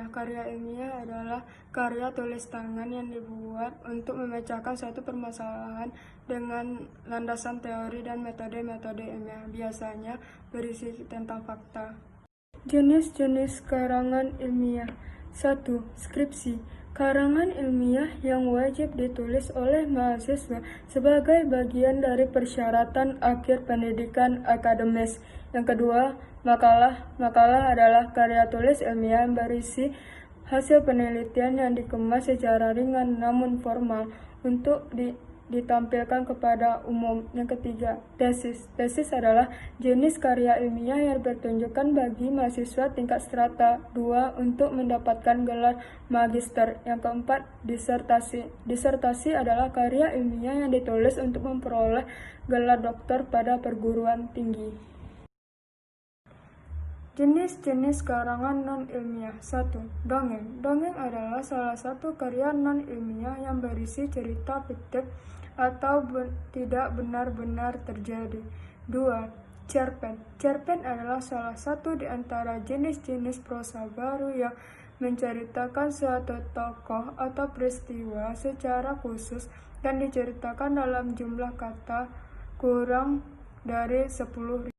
Karya ilmiah adalah karya tulis tangan yang dibuat untuk memecahkan suatu permasalahan dengan landasan teori dan metode-metode ilmiah, biasanya berisi tentang fakta. Jenis-jenis karangan ilmiah. 1. Skripsi. Karangan ilmiah yang wajib ditulis oleh mahasiswa sebagai bagian dari persyaratan akhir pendidikan akademis. Yang kedua, makalah. Makalah adalah karya tulis ilmiah yang berisi hasil penelitian yang dikemas secara ringan namun formal untuk ditampilkan kepada umum. Yang ketiga, tesis. Tesis adalah jenis karya ilmiah yang dipertunjukkan bagi mahasiswa tingkat strata 2 untuk mendapatkan gelar magister. Yang keempat, disertasi. Disertasi adalah karya ilmiah yang ditulis untuk memperoleh gelar doktor pada perguruan tinggi. Jenis-jenis karangan non-ilmiah. 1. Dongeng. Dongeng adalah salah satu karya non-ilmiah yang berisi cerita fiktif atau tidak benar-benar terjadi. 2. Cerpen. Cerpen adalah salah satu di antara jenis-jenis prosa baru yang menceritakan suatu tokoh atau peristiwa secara khusus dan diceritakan dalam jumlah kata kurang dari 10.000.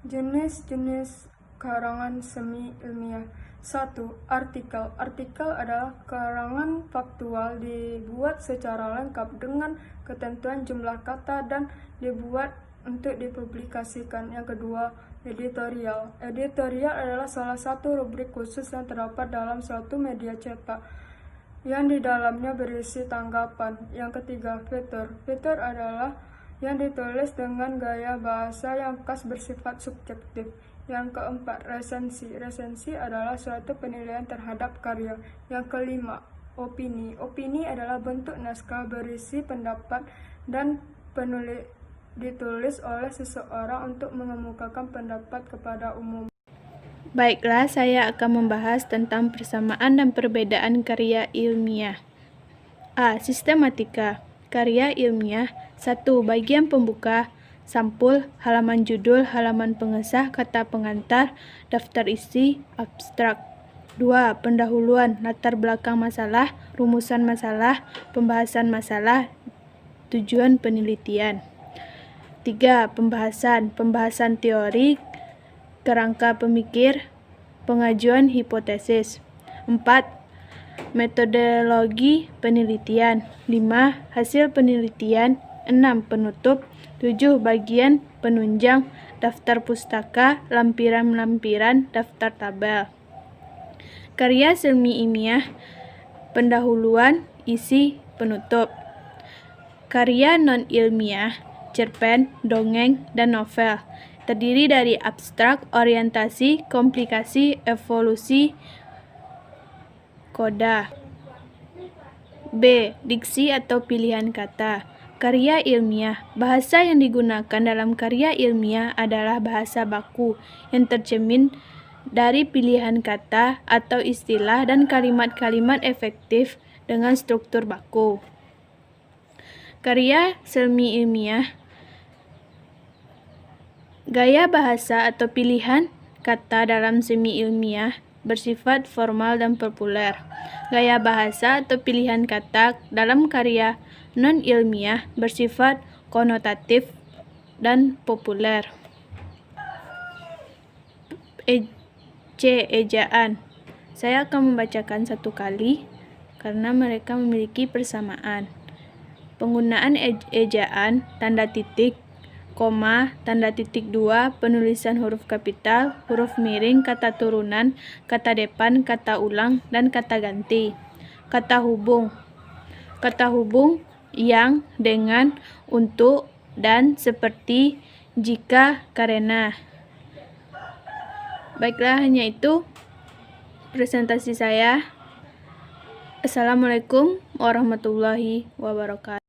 Jenis-jenis karangan semi ilmiah. 1. Artikel. Artikel adalah karangan faktual dibuat secara lengkap dengan ketentuan jumlah kata dan dibuat untuk dipublikasikan. Yang kedua, editorial. Editorial adalah salah satu rubrik khusus yang terdapat dalam suatu media cetak yang di dalamnya berisi tanggapan. Yang ketiga, vetor. Vetor adalah yang ditulis dengan gaya bahasa yang khas bersifat subjektif. Yang keempat, resensi. Resensi adalah suatu penilaian terhadap karya. Yang kelima, opini. Opini adalah bentuk naskah berisi pendapat dan ditulis oleh seseorang untuk mengemukakan pendapat kepada umum. Baiklah, saya akan membahas tentang persamaan dan perbedaan karya ilmiah. A. Sistematika. Karya ilmiah. 1. Bagian pembuka, sampul, halaman judul, halaman pengesah, kata pengantar, daftar isi, abstrak. 2. Pendahuluan, latar belakang masalah, rumusan masalah, pembahasan masalah, tujuan penelitian. 3. Pembahasan, pembahasan teori, kerangka pemikir, pengajuan hipotesis. 4. Metodologi penelitian. 5. Hasil penelitian. 6. Penutup. 7. Bagian penunjang, daftar pustaka, lampiran-lampiran, daftar tabel. Karya semi ilmiah. Pendahuluan, isi, penutup. Karya non-ilmiah, cerpen, dongeng, dan novel. Terdiri dari abstrak, orientasi, komplikasi, evolusi, koda. B. Diksi atau pilihan kata. Karya ilmiah. Bahasa yang digunakan dalam karya ilmiah adalah bahasa baku yang tercermin dari pilihan kata atau istilah dan kalimat-kalimat efektif dengan struktur baku. Karya semi ilmiah. Gaya bahasa atau pilihan kata dalam semi ilmiah bersifat formal dan populer. Gaya bahasa atau pilihan kata dalam karya non-ilmiah bersifat konotatif dan populer. Ejaan. Saya akan membacakan satu kali karena mereka memiliki persamaan. Penggunaan ejaan, tanda titik, koma, tanda titik 2, penulisan huruf kapital, huruf miring, kata turunan, kata depan, kata ulang, dan kata ganti. Kata hubung. Kata hubung yang, dengan, untuk, dan, seperti, jika, karena. Baiklah, hanya itu presentasi saya. Assalamualaikum warahmatullahi wabarakatuh.